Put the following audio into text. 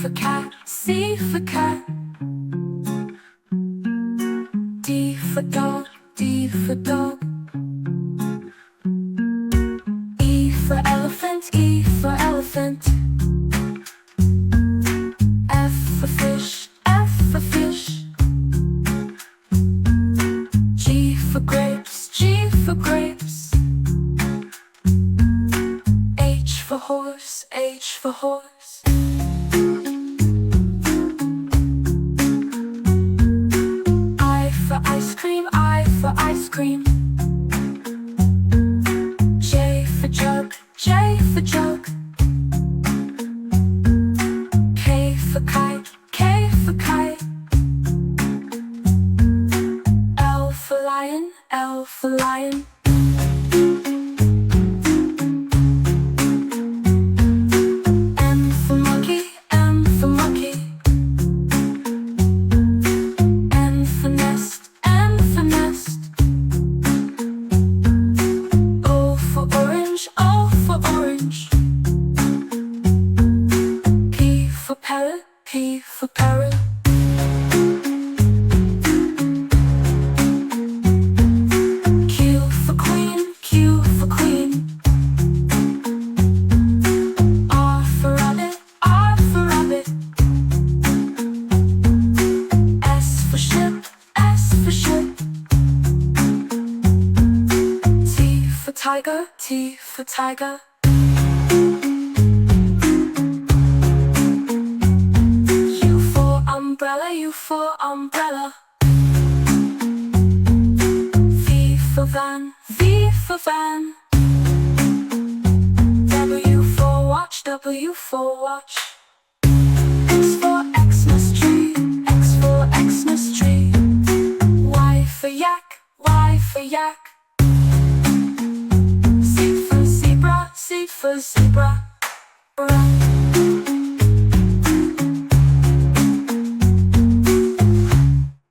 for cat, C for cat. D for dog, D for dog. E for elephant, E for elephant. F for fish, F for fish. G for grapes, G for grapes. H for horse, H for horse. I for ice cream, I for ice cream. J for jug, J for jug. K for kite, K for kite. L for lion, L for lion. M for monkey, M for monkey. N for nest, N for nest. O for orange, O for orange. P for parrot, P for parrot. Q for queen, Q for queen. R for rabbit, R for rabbit. S for ship, S for ship. T for tiger, T for tiger. U for umbrella, U for umbrella. V for van, V for van. W for watch, W for watch. X for Xmas tree, X for Xmas tree. Y for yak, Y for yak. Z for zebra, Z for zebra.